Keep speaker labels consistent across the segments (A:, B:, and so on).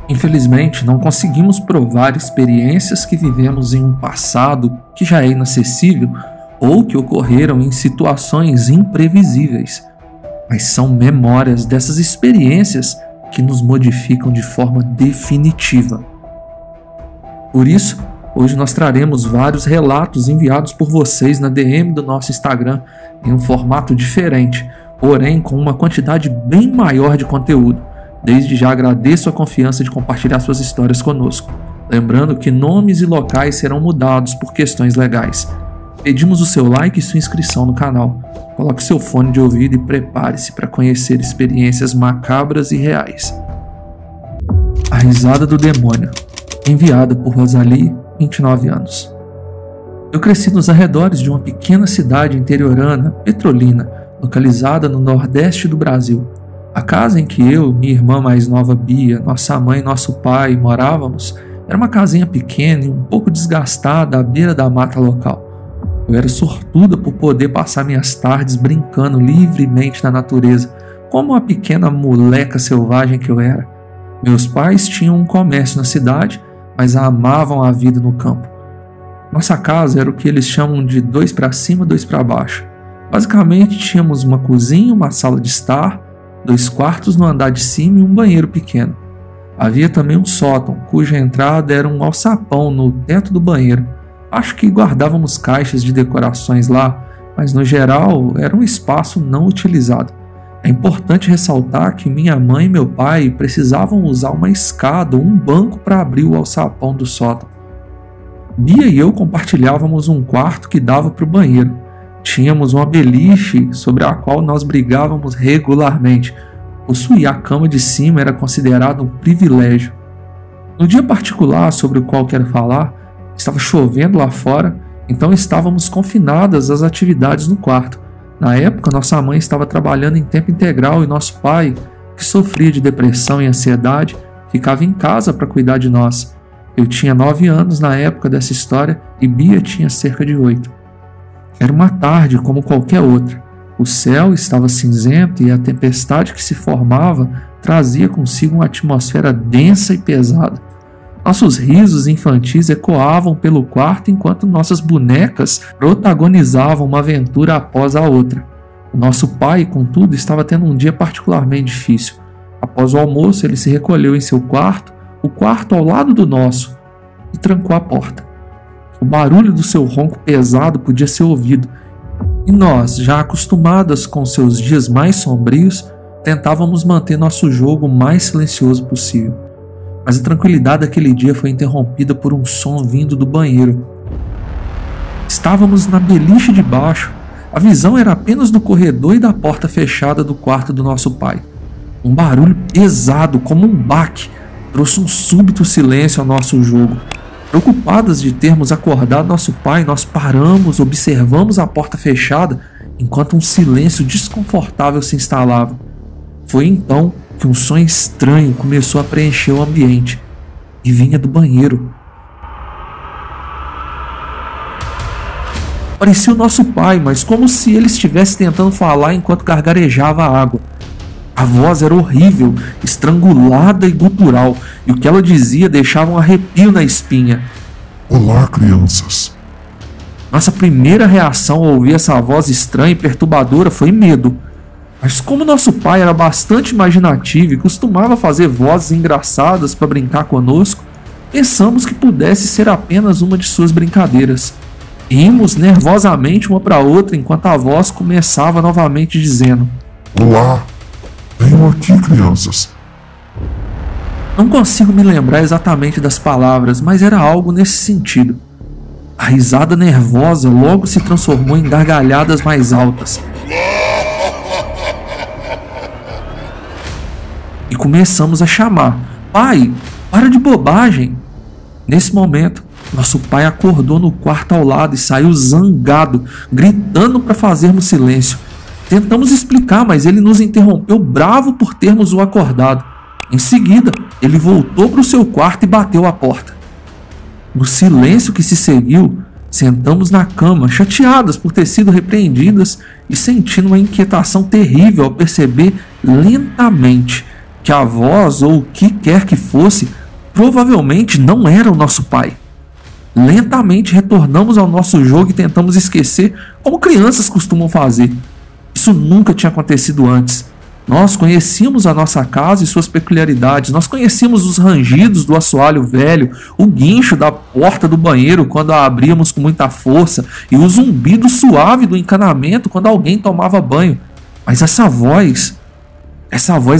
A: Infelizmente, não conseguimos provar experiências que vivemos em um passado que já é inacessível ou que ocorreram em situações imprevisíveis, mas são memórias dessas experiências que nos modificam de forma definitiva. Por isso, hoje nós traremos vários relatos enviados por vocês na DM do nosso Instagram em um formato diferente, porém com uma quantidade bem maior de conteúdo. Desde já agradeço a confiança de compartilhar suas histórias conosco. Lembrando que nomes e locais serão mudados por questões legais. Pedimos o seu like e sua inscrição no canal. Coloque seu fone de ouvido e prepare-se para conhecer experiências macabras e reais. A risada do demônio. Enviada por Rosalie, 29 anos. Eu cresci nos arredores de uma pequena cidade interiorana, Petrolina, localizada no nordeste do Brasil. A casa em que eu, minha irmã mais nova Bia, nossa mãe e nosso pai morávamos era uma casinha pequena e um pouco desgastada à beira da mata local. Eu era sortuda por poder passar minhas tardes brincando livremente na natureza, como a pequena moleca selvagem que eu era. Meus pais tinham um comércio na cidade, mas amavam a vida no campo. Nossa casa era o que eles chamam de 2 para cima, 2 para baixo. Basicamente tínhamos uma cozinha, uma sala de estar, 2 quartos no andar de cima e um banheiro pequeno. Havia também um sótão, cuja entrada era um alçapão no teto do banheiro. Acho que guardávamos caixas de decorações lá, mas no geral era um espaço não utilizado. É importante ressaltar que minha mãe e meu pai precisavam usar uma escada ou um banco para abrir o alçapão do sótão. Bia e eu compartilhávamos um quarto que dava para o banheiro. Tínhamos uma beliche sobre a qual nós brigávamos regularmente. Possuir a cama de cima era considerado um privilégio. No dia particular sobre o qual quero falar, estava chovendo lá fora, então estávamos confinadas às atividades no quarto. Na época, nossa mãe estava trabalhando em tempo integral e nosso pai, que sofria de depressão e ansiedade, ficava em casa para cuidar de nós. Eu tinha 9 anos na época dessa história e Bia tinha cerca de 8. Era uma tarde como qualquer outra. O céu estava cinzento e a tempestade que se formava trazia consigo uma atmosfera densa e pesada. Nossos risos infantis ecoavam pelo quarto enquanto nossas bonecas protagonizavam uma aventura após a outra. O nosso pai, contudo, estava tendo um dia particularmente difícil. Após o almoço, ele se recolheu em seu quarto, o quarto ao lado do nosso, e trancou a porta. O barulho do seu ronco pesado podia ser ouvido, e nós, já acostumadas com seus dias mais sombrios, tentávamos manter nosso jogo o mais silencioso possível. Mas a tranquilidade daquele dia foi interrompida por um som vindo do banheiro. Estávamos na beliche de baixo. A visão era apenas do corredor e da porta fechada do quarto do nosso pai. Um barulho pesado, como um baque, trouxe um súbito silêncio ao nosso jogo. Preocupadas de termos acordado nosso pai, nós paramos, observamos a porta fechada, enquanto um silêncio desconfortável se instalava. Foi então que um som estranho começou a preencher o ambiente, e vinha do banheiro. Parecia o nosso pai, mas como se ele estivesse tentando falar enquanto gargarejava a água. A voz era horrível, estrangulada e gutural, e o que ela dizia deixava um arrepio na espinha.
B: Olá, crianças.
A: Nossa primeira reação ao ouvir essa voz estranha e perturbadora foi medo. Mas como nosso pai era bastante imaginativo e costumava fazer vozes engraçadas para brincar conosco, pensamos que pudesse ser apenas uma de suas brincadeiras. Rimos nervosamente uma para outra enquanto a voz começava novamente dizendo:
B: Olá, venham aqui, crianças.
A: Não consigo me lembrar exatamente das palavras, mas era algo nesse sentido. A risada nervosa logo se transformou em gargalhadas mais altas. E começamos a chamar: Pai, para de bobagem! Nesse momento, nosso pai acordou no quarto ao lado e saiu zangado, gritando para fazermos silêncio. Tentamos explicar, mas ele nos interrompeu bravo por termos o acordado. Em seguida, ele voltou para o seu quarto e bateu a porta. No silêncio que se seguiu, sentamos na cama, chateadas por ter sido repreendidas e sentindo uma inquietação terrível ao perceber lentamente que a voz ou o que quer que fosse provavelmente não era o nosso pai. Lentamente retornamos ao nosso jogo e tentamos esquecer, como crianças costumam fazer. Isso nunca tinha acontecido antes. Nós conhecíamos a nossa casa e suas peculiaridades. Nós conhecíamos os rangidos do assoalho velho, o guincho da porta do banheiro quando a abríamos com muita força e o zumbido suave do encanamento quando alguém tomava banho. Mas essa voz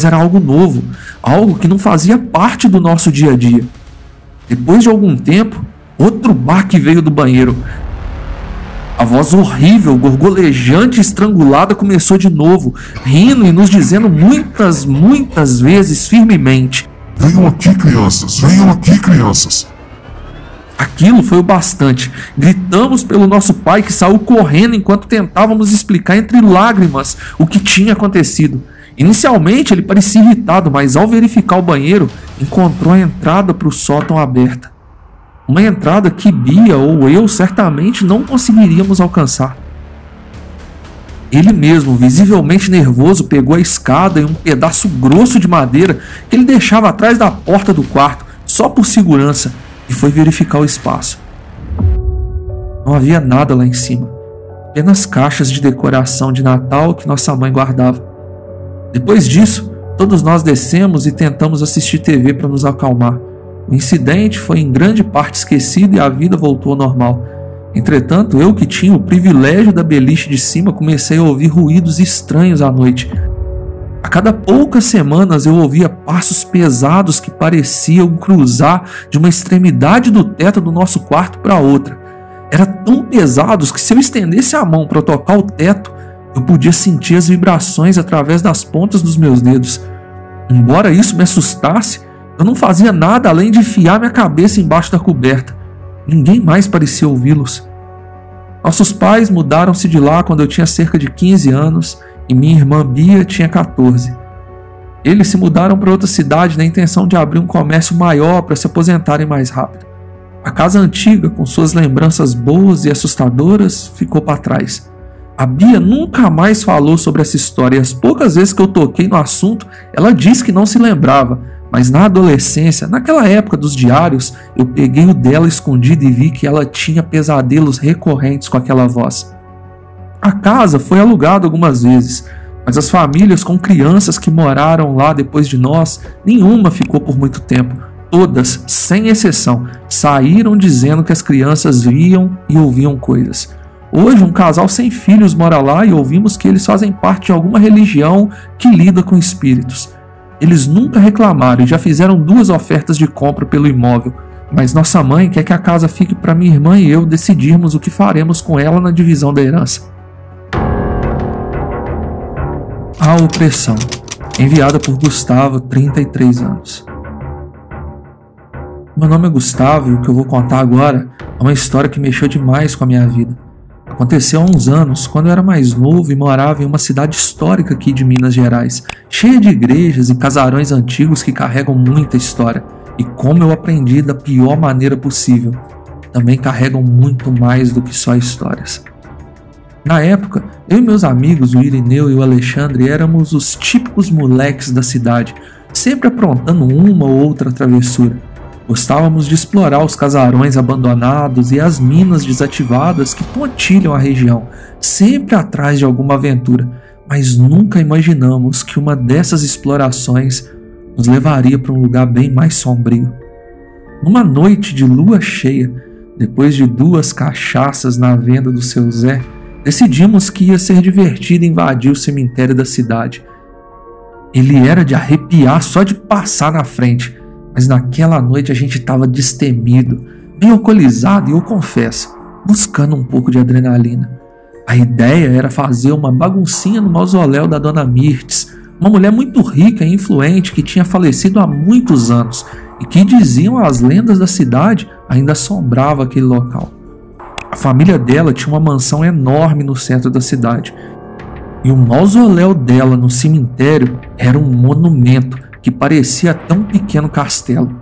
A: era algo novo, algo que não fazia parte do nosso dia a dia. Depois de algum tempo, outro baque veio do banheiro. A voz horrível, gorgolejante e estrangulada começou de novo, rindo e nos dizendo muitas vezes firmemente:
B: Venham aqui, crianças! Venham aqui, crianças!
A: Aquilo foi o bastante. Gritamos pelo nosso pai, que saiu correndo enquanto tentávamos explicar entre lágrimas o que tinha acontecido. Inicialmente ele parecia irritado, mas ao verificar o banheiro, encontrou a entrada para o sótão aberta. Uma entrada que Bia ou eu certamente não conseguiríamos alcançar. Ele mesmo, visivelmente nervoso, pegou a escada e um pedaço grosso de madeira que ele deixava atrás da porta do quarto, só por segurança, e foi verificar o espaço. Não havia nada lá em cima, apenas caixas de decoração de Natal que nossa mãe guardava. Depois disso, todos nós descemos e tentamos assistir TV para nos acalmar. O incidente foi em grande parte esquecido e a vida voltou ao normal. Entretanto, eu, que tinha o privilégio da beliche de cima, comecei a ouvir ruídos estranhos à noite. A cada poucas semanas eu ouvia passos pesados que pareciam cruzar de uma extremidade do teto do nosso quarto para outra. Eram tão pesados que, se eu estendesse a mão para tocar o teto, eu podia sentir as vibrações através das pontas dos meus dedos. Embora isso me assustasse, eu não fazia nada além de enfiar minha cabeça embaixo da coberta. Ninguém mais parecia ouvi-los. Nossos pais mudaram-se de lá quando eu tinha cerca de 15 anos e minha irmã Bia tinha 14. Eles se mudaram para outra cidade na intenção de abrir um comércio maior para se aposentarem mais rápido. A casa antiga, com suas lembranças boas e assustadoras, ficou para trás. A Bia nunca mais falou sobre essa história e as poucas vezes que eu toquei no assunto, ela disse que não se lembrava. Mas na adolescência, naquela época dos diários, eu peguei o dela escondido e vi que ela tinha pesadelos recorrentes com aquela voz. A casa foi alugada algumas vezes, mas as famílias com crianças que moraram lá depois de nós, nenhuma ficou por muito tempo. Todas, sem exceção, saíram dizendo que as crianças viam e ouviam coisas. Hoje, um casal sem filhos mora lá e ouvimos que eles fazem parte de alguma religião que lida com espíritos. Eles nunca reclamaram e já fizeram 2 ofertas de compra pelo imóvel, mas nossa mãe quer que a casa fique para minha irmã e eu decidirmos o que faremos com ela na divisão da herança. A Opressão, enviada por Gustavo, 33 anos. Meu nome é Gustavo e o que eu vou contar agora é uma história que mexeu demais com a minha vida. Aconteceu há uns anos, quando eu era mais novo e morava em uma cidade histórica aqui de Minas Gerais, cheia de igrejas e casarões antigos que carregam muita história. E como eu aprendi da pior maneira possível, também carregam muito mais do que só histórias. Na época, eu e meus amigos, o Irineu e o Alexandre, éramos os típicos moleques da cidade, sempre aprontando uma ou outra travessura. Gostávamos de explorar os casarões abandonados e as minas desativadas que pontilham a região, sempre atrás de alguma aventura, mas nunca imaginamos que uma dessas explorações nos levaria para um lugar bem mais sombrio. Numa noite de lua cheia, depois de 2 cachaças na venda do seu Zé, decidimos que ia ser divertido invadir o cemitério da cidade. Ele era de arrepiar só de passar na frente, mas naquela noite a gente estava destemido, bem alcoolizado e, eu confesso, buscando um pouco de adrenalina. A ideia era fazer uma baguncinha no mausoléu da Dona Mirtes, uma mulher muito rica e influente que tinha falecido há muitos anos e que, diziam as lendas da cidade, ainda assombrava aquele local. A família dela tinha uma mansão enorme no centro da cidade e o mausoléu dela no cemitério era um monumento que parecia até um pequeno castelo.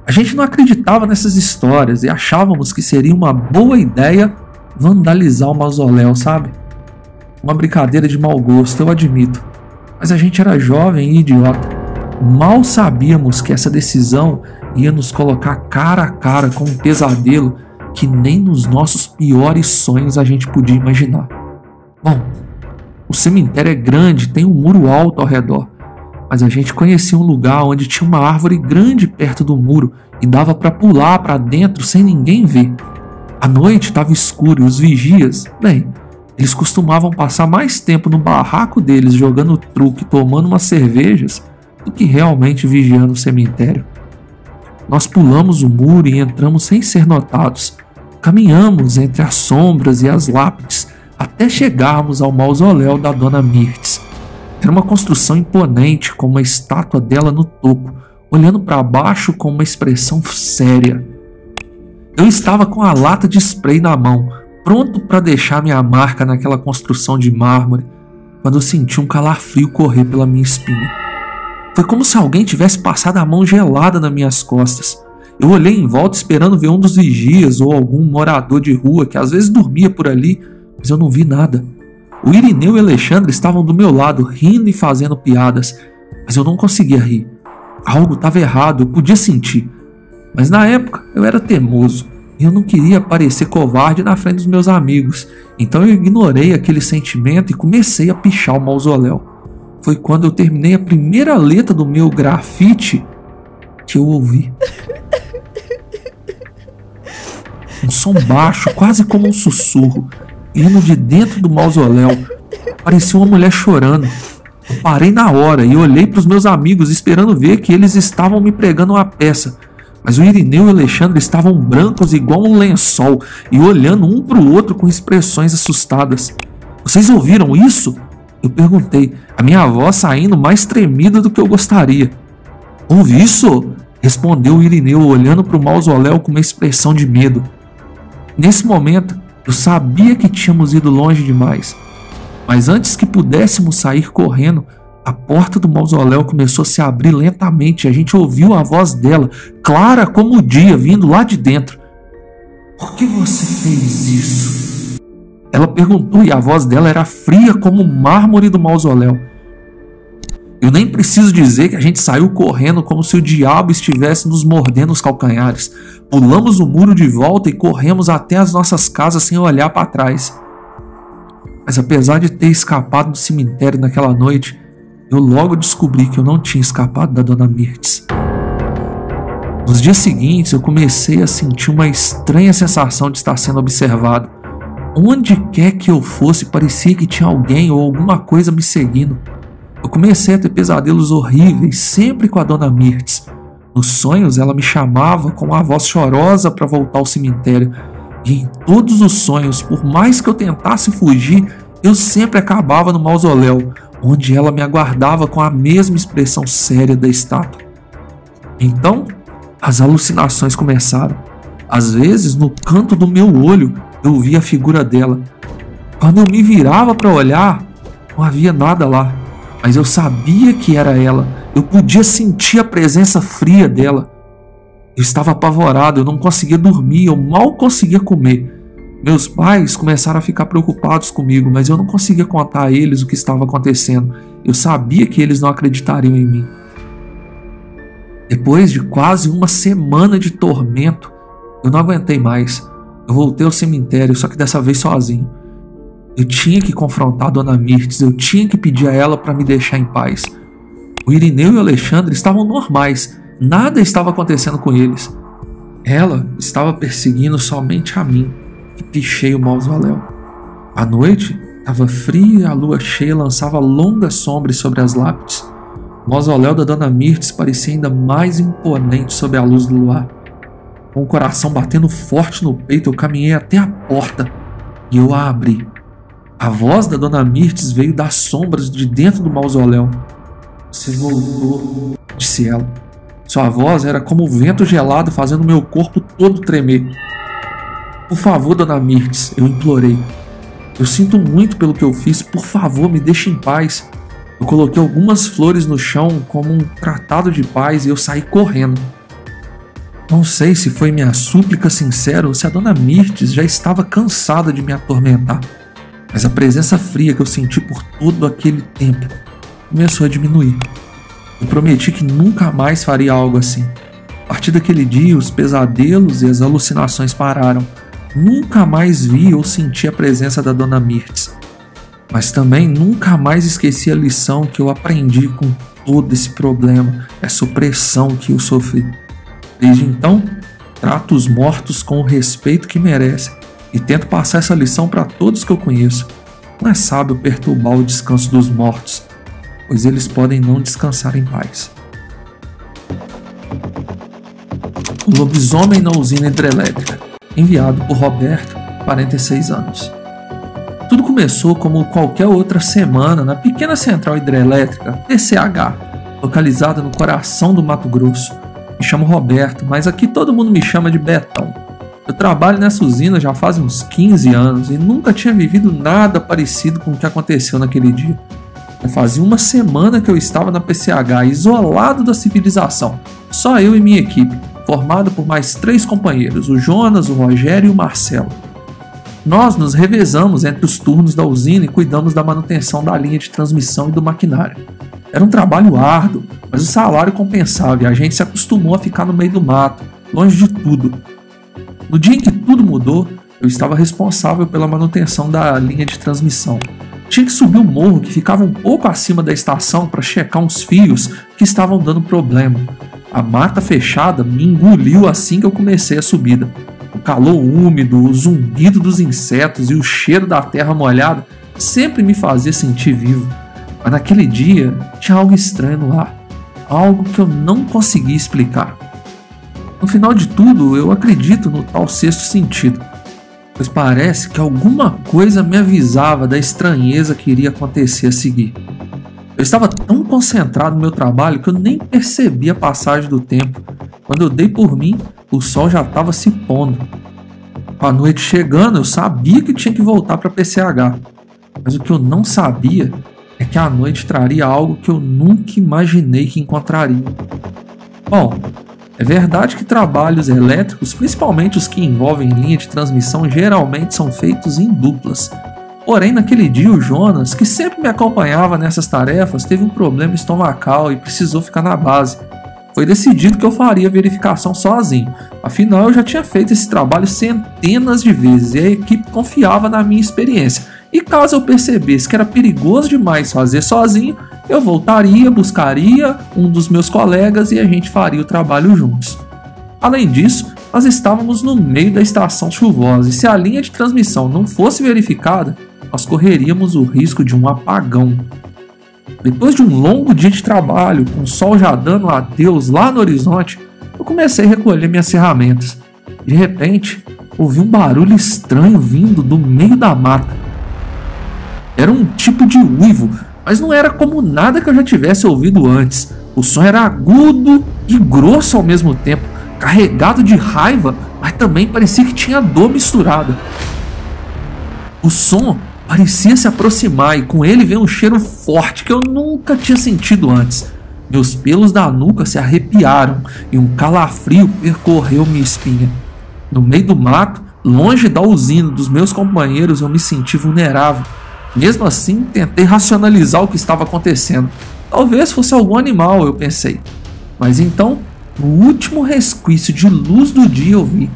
A: A gente não acreditava nessas histórias e achávamos que seria uma boa ideia vandalizar o mausoléu, sabe? Uma brincadeira de mau gosto, eu admito. Mas a gente era jovem e idiota. Mal sabíamos que essa decisão ia nos colocar cara a cara com um pesadelo que nem nos nossos piores sonhos a gente podia imaginar. Bom, o cemitério é grande, tem um muro alto ao redor, mas a gente conhecia um lugar onde tinha uma árvore grande perto do muro e dava para pular para dentro sem ninguém ver. À noite estava escuro e os vigias, bem, eles costumavam passar mais tempo no barraco deles jogando truque, tomando umas cervejas, do que realmente vigiando o cemitério. Nós pulamos o muro e entramos sem ser notados. Caminhamos entre as sombras e as lápides até chegarmos ao mausoléu da Dona Mirtes. Era uma construção imponente, com uma estátua dela no topo, olhando para baixo com uma expressão séria. Eu estava com a lata de spray na mão, pronto para deixar minha marca naquela construção de mármore, quando eu senti um calafrio correr pela minha espinha. Foi como se alguém tivesse passado a mão gelada nas minhas costas. Eu olhei em volta esperando ver um dos vigias ou algum morador de rua que às vezes dormia por ali, mas eu não vi nada. O Irineu e o Alexandre estavam do meu lado, rindo e fazendo piadas, mas eu não conseguia rir. Algo estava errado, eu podia sentir. Mas na época eu era teimoso e eu não queria parecer covarde na frente dos meus amigos, então eu ignorei aquele sentimento e comecei a pichar o mausoléu. Foi quando eu terminei a primeira letra do meu grafite que eu ouvi. Um som baixo, quase como um sussurro, vindo de dentro do mausoléu. Parecia uma mulher chorando. Eu parei na hora e olhei para os meus amigos esperando ver que eles estavam me pregando uma peça. Mas o Irineu e o Alexandre estavam brancos igual um lençol e olhando um para o outro com expressões assustadas. Vocês ouviram isso? Eu perguntei, a minha voz saindo mais tremida do que eu gostaria. Ouvi isso? Respondeu o Irineu olhando para o mausoléu com uma expressão de medo. Nesse momento, eu sabia que tínhamos ido longe demais. Mas antes que pudéssemos sair correndo, a porta do mausoléu começou a se abrir lentamente e a gente ouviu a voz dela, clara como o dia, vindo lá de dentro. Por que você fez isso? Ela perguntou e a voz dela era fria como o mármore do mausoléu. Eu nem preciso dizer que a gente saiu correndo como se o diabo estivesse nos mordendo os calcanhares. Pulamos o muro de volta e corremos até as nossas casas sem olhar para trás. Mas apesar de ter escapado do cemitério naquela noite, eu logo descobri que eu não tinha escapado da Dona Mirtes. Nos dias seguintes, eu comecei a sentir uma estranha sensação de estar sendo observado. Onde quer que eu fosse, parecia que tinha alguém ou alguma coisa me seguindo. Eu comecei a ter pesadelos horríveis, sempre com a Dona Mirtes. Nos sonhos, ela me chamava com uma voz chorosa para voltar ao cemitério. E em todos os sonhos, por mais que eu tentasse fugir, eu sempre acabava no mausoléu, onde ela me aguardava com a mesma expressão séria da estátua. Então, as alucinações começaram. Às vezes, no canto do meu olho, eu via a figura dela. Quando eu me virava para olhar, não havia nada lá. Mas eu sabia que era ela. Eu podia sentir a presença fria dela. Eu estava apavorado, eu não conseguia dormir, eu mal conseguia comer. Meus pais começaram a ficar preocupados comigo, mas eu não conseguia contar a eles o que estava acontecendo. Eu sabia que eles não acreditariam em mim. Depois de quase uma semana de tormento, eu não aguentei mais. Eu voltei ao cemitério, só que dessa vez sozinho. Eu tinha que confrontar a Dona Mirtes, eu tinha que pedir a ela para me deixar em paz. O Irineu e o Alexandre estavam normais, nada estava acontecendo com eles. Ela estava perseguindo somente a mim, que pichei o mausoléu. A noite estava fria e a lua cheia lançava longas sombras sobre as lápides. O mausoléu da Dona Mirtes parecia ainda mais imponente sob a luz do luar. Com o coração batendo forte no peito, eu caminhei até a porta e eu a abri. A voz da Dona Mirtes veio das sombras de dentro do mausoléu. Você voltou, disse ela. Sua voz era como o vento gelado fazendo meu corpo todo tremer. Por favor, Dona Mirtes, eu implorei. Eu sinto muito pelo que eu fiz, por favor, me deixe em paz. Eu coloquei algumas flores no chão como um tratado de paz e eu saí correndo. Não sei se foi minha súplica sincera ou se a Dona Mirtes já estava cansada de me atormentar, mas a presença fria que eu senti por todo aquele tempo começou a diminuir. Eu prometi que nunca mais faria algo assim. A partir daquele dia, os pesadelos e as alucinações pararam. Nunca mais vi ou senti a presença da Dona Mirtz. Mas também nunca mais esqueci a lição que eu aprendi com todo esse problema, essa opressão que eu sofri. Desde então, trato os mortos com o respeito que merecem e tento passar essa lição para todos que eu conheço. Não é sábio perturbar o descanso dos mortos, pois eles podem não descansar em paz. O lobisomem na usina hidrelétrica, enviado por Roberto, 46 anos. Tudo começou como qualquer outra semana na pequena central hidrelétrica TCH, localizada no coração do Mato Grosso. Me chamo Roberto, mas aqui todo mundo me chama de Betão. Eu trabalho nessa usina já faz uns 15 anos e nunca tinha vivido nada parecido com o que aconteceu naquele dia. Fazia uma semana que eu estava na PCH, isolado da civilização, só eu e minha equipe, formada por mais 3 companheiros, o Jonas, o Rogério e o Marcelo. Nós nos revezamos entre os turnos da usina e cuidamos da manutenção da linha de transmissão e do maquinário. Era um trabalho árduo, mas o salário compensava e a gente se acostumou a ficar no meio do mato, longe de tudo. No dia em que tudo mudou, eu estava responsável pela manutenção da linha de transmissão. Tinha que subir o morro que ficava um pouco acima da estação para checar uns fios que estavam dando problema. A mata fechada me engoliu assim que eu comecei a subida. O calor úmido, o zumbido dos insetos e o cheiro da terra molhada sempre me fazia sentir vivo. Mas naquele dia tinha algo estranho no ar, algo que eu não conseguia explicar. No final de tudo, eu acredito no tal sexto sentido, pois parece que alguma coisa me avisava da estranheza que iria acontecer a seguir. Eu estava tão concentrado no meu trabalho que eu nem percebi a passagem do tempo. Quando eu dei por mim, o sol já estava se pondo. Com a noite chegando, eu sabia que tinha que voltar para a PCH, mas o que eu não sabia é que a noite traria algo que eu nunca imaginei que encontraria. Bom, é verdade que trabalhos elétricos, principalmente os que envolvem linha de transmissão, geralmente são feitos em duplas. Porém, naquele dia, o Jonas, que sempre me acompanhava nessas tarefas, teve um problema estomacal e precisou ficar na base. Foi decidido que eu faria a verificação sozinho, afinal eu já tinha feito esse trabalho centenas de vezes e a equipe confiava na minha experiência. E caso eu percebesse que era perigoso demais fazer sozinho, eu voltaria, buscaria um dos meus colegas e a gente faria o trabalho juntos. Além disso, nós estávamos no meio da estação chuvosa e se a linha de transmissão não fosse verificada, nós correríamos o risco de um apagão. Depois de um longo dia de trabalho, com o sol já dando adeus lá no horizonte, eu comecei a recolher minhas ferramentas. De repente, ouvi um barulho estranho vindo do meio da mata. Era um tipo de uivo, mas não era como nada que eu já tivesse ouvido antes. O som era agudo e grosso ao mesmo tempo, carregado de raiva, mas também parecia que tinha dor misturada. O som parecia se aproximar e com ele veio um cheiro forte que eu nunca tinha sentido antes. Meus pelos da nuca se arrepiaram e um calafrio percorreu minha espinha. No meio do mato, longe da usina dos meus companheiros, eu me senti vulnerável. Mesmo assim, tentei racionalizar o que estava acontecendo. Talvez fosse algum animal, eu pensei. Mas então, no último resquício de luz do dia, eu vi.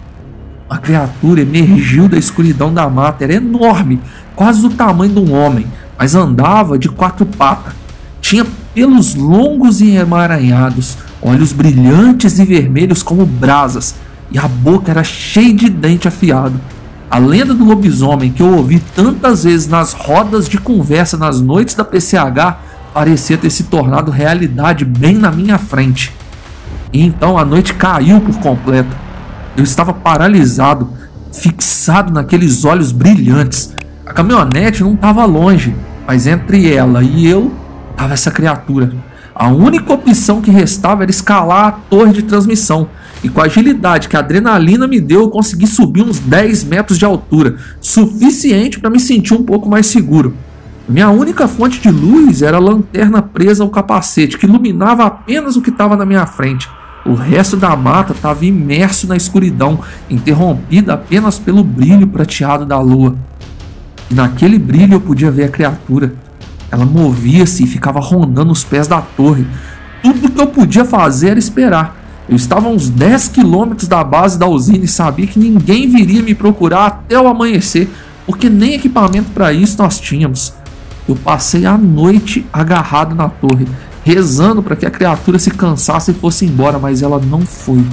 A: Uma criatura emergiu da escuridão da mata. Era enorme, quase do tamanho de um homem, mas andava de 4 patas. Tinha pelos longos e emaranhados, olhos brilhantes e vermelhos como brasas, e a boca era cheia de dente afiado. A lenda do lobisomem que eu ouvi tantas vezes nas rodas de conversa nas noites da PCH parecia ter se tornado realidade bem na minha frente. E então a noite caiu por completo. Eu estava paralisado, fixado naqueles olhos brilhantes. A caminhonete não estava longe, mas entre ela e eu estava essa criatura. A única opção que restava era escalar a torre de transmissão. E com a agilidade que a adrenalina me deu, eu consegui subir uns 10 metros de altura, suficiente para me sentir um pouco mais seguro. Minha única fonte de luz era a lanterna presa ao capacete, que iluminava apenas o que estava na minha frente. O resto da mata estava imerso na escuridão, interrompida apenas pelo brilho prateado da lua. E naquele brilho eu podia ver a criatura. Ela movia-se e ficava rondando os pés da torre. tudo que eu podia fazer era esperar. Eu estava a uns 10 quilômetros da base da usina e sabia que ninguém viria me procurar até o amanhecer, porque nem equipamento para isso nós tínhamos. Eu passei a noite agarrado na torre, rezando para que a criatura se cansasse e fosse embora, mas ela não foi.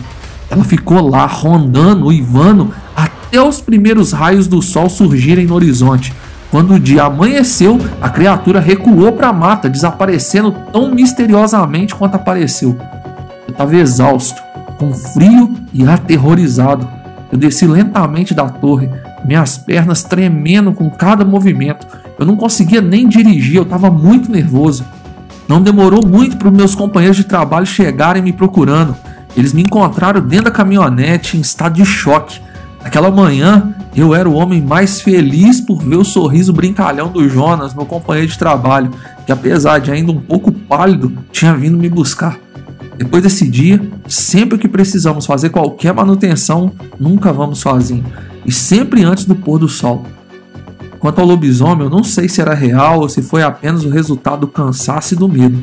A: Ela ficou lá, rondando, uivando, até os primeiros raios do sol surgirem no horizonte. Quando o dia amanheceu, a criatura recuou para a mata, desaparecendo tão misteriosamente quanto apareceu. Eu estava exausto, com frio e aterrorizado. Eu desci lentamente da torre, minhas pernas tremendo com cada movimento. Eu não conseguia nem dirigir, eu estava muito nervoso. Não demorou muito para os meus companheiros de trabalho chegarem me procurando. Eles me encontraram dentro da caminhonete em estado de choque. Naquela manhã, eu era o homem mais feliz por ver o sorriso brincalhão do Jonas, meu companheiro de trabalho, que apesar de ainda um pouco pálido, tinha vindo me buscar. Depois desse dia, sempre que precisamos fazer qualquer manutenção, nunca vamos sozinhos, e sempre antes do pôr do sol. Quanto ao lobisomem, eu não sei se era real ou se foi apenas o resultado do cansaço e do medo,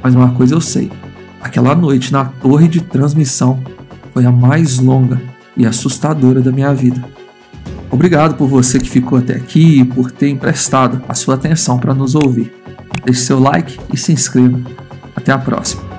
A: mas uma coisa eu sei: aquela noite na torre de transmissão foi a mais longa e assustadora da minha vida. Obrigado por você que ficou até aqui e por ter emprestado a sua atenção para nos ouvir. Deixe seu like e se inscreva. Até a próxima.